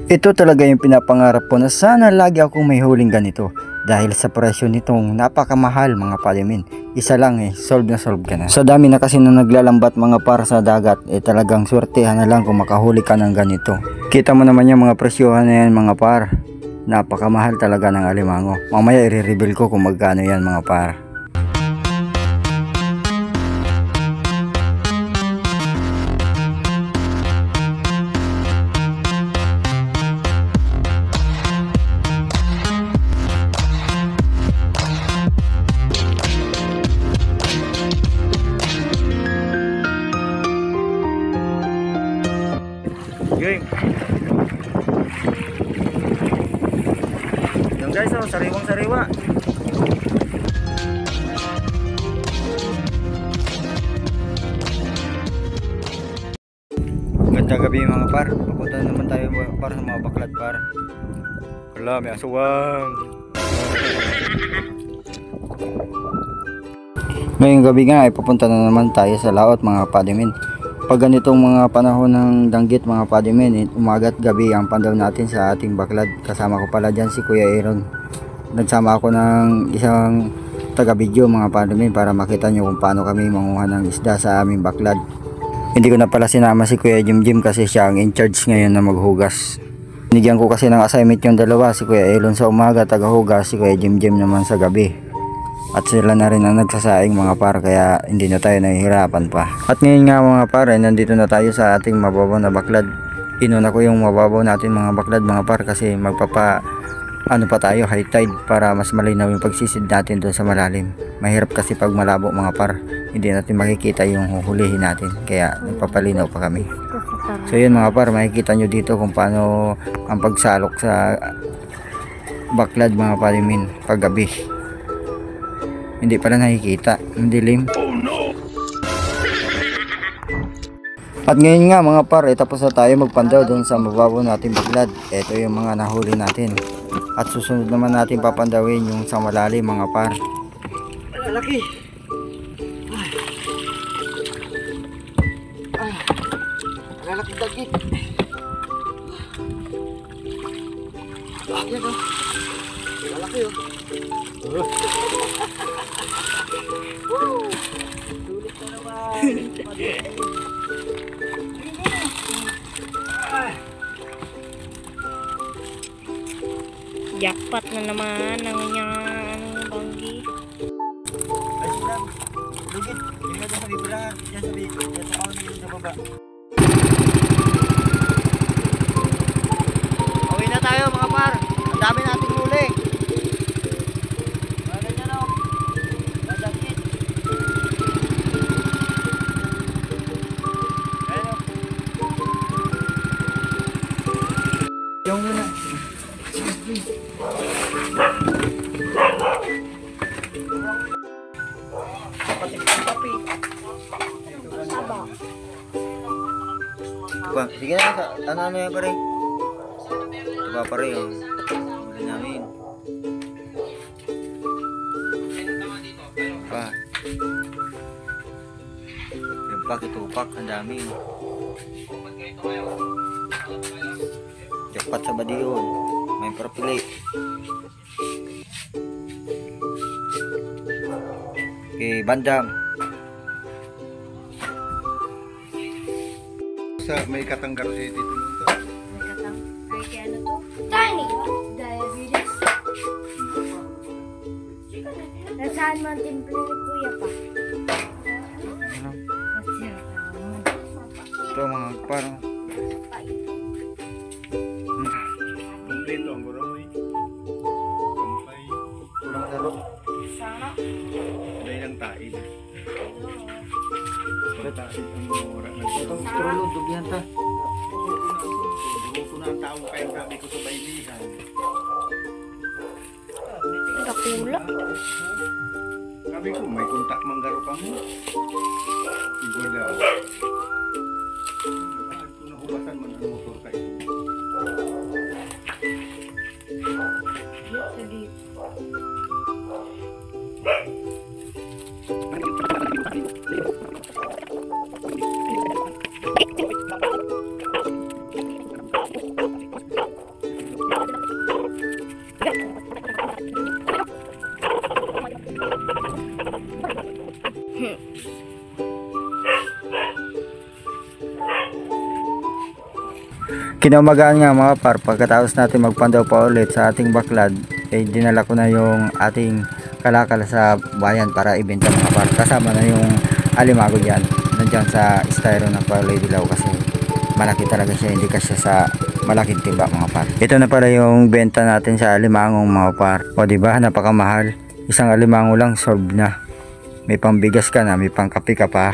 Ito talaga yung pinapangarap ko na sana lagi akong may huling ganito. Dahil sa presyo nitong napakamahal mga palimin. Isa lang solve na solve ka na. Sa dami na kasi na naglalambat mga par sa dagat, talagang swertehan na lang kung makahuli ka ng ganito. Kita mo naman yung mga presyohan na yan mga par. Napakamahal talaga ng alimango. Mamaya i-reveal ko kung magkano yan mga par. Game. Yung guys, sariwang sariwa. Gandang gabi mga par. Papunta naman tayo para sa mga baklat par. Wala, may aswang. Ngayong gabi nga ay papunta na naman tayo sa laot mga padimin. Pag ganitong mga panahon ng danggit mga padimin, umaga't gabi ang pandaw natin sa ating baklad. Kasama ko pala dyan si Kuya Aaron. Nagsama ako ng isang taga-video mga padimin para makita nyo kung paano kami manguha ng isda sa aming baklad. Hindi ko na pala sinama si Kuya Jimjim kasi siya ang in charge ngayon na maghugas. Binigyan ko kasi ng assignment yung dalawa, si Kuya Aaron sa umaga taga-hugas, si Kuya Jimjim naman sa gabi. At sila na rin ang nagsasaing mga par, kaya hindi na tayo nahihirapan pa. At ngayon nga mga par, nandito na tayo sa ating mababaw na baklad. Inuna ko yung mababaw natin mga baklad mga par kasi magpapa pa tayo high tide para mas malinaw yung pagsisid natin doon sa malalim. Mahirap kasi pag malabo mga par, hindi natin makikita yung huhulihin natin, kaya nagpapalinaw pa kami. So yun mga par, makikita nyo dito kung paano ang pagsalok sa baklad mga palimin pag gabi. Hindi pala nakikita, dilim. Oh, no! At ngayon nga mga par, tapos na tayo magpandaw doon sa mababaw natin baklad. Ito yung mga nahuli natin. At susunod naman natin papandawin yung sa malalim mga par. Malalaki! Malalaki dagit! Yan o! Malalaki o! Sulit na naman. Jackpot na naman ang inyong banggi. Ay silang ligid. Tingnan mo sa libra. Diyan sa biko. Diyan sa kawan nila sa baba. Uwi na tayo mga par. Ang dami nating huli. Yung muna. Papi. Diba? Sige na, ano yan pare? Diba pare yung huli namin. Diba? Yung pakitupak, ang dami. Jackpot sa badiyon, may parapili. Okay, bandam. May katanggaro siya dito. May katang, ay kaya ano to? Tiny! Diabetes. Nasaan mo ang timple ni Kuya pa? Ano? Ito mga parang Kompleto ang goroy. Kampay. kurang laro. Sana. Dahil ang taid. Pagtaid ang mura. Itong trulog, dugyan ta. Buko na ang tao kayong gabi ko sa bailihan. Nakula. Sabi ko, may kontak manggaro ka mo. Igwala. Kung nahubasan man ang motor kayo. Kinaumagaan nga mga par, pagkatapos natin magpandaw pa ulit sa ating baklad, dinala ko na yung ating kalakal sa bayan para ibenta mga par. Kasama na yung alimago dyan, nandyan sa styro ng Parley Dilaw kasi malaki talaga siya, hindi kasi sa malaking timba mga par. Ito na pala yung benta natin sa alimangong mga par. O diba, napakamahal. Isang alimango lang solve na. May pambigas ka na, may pangkape ka pa.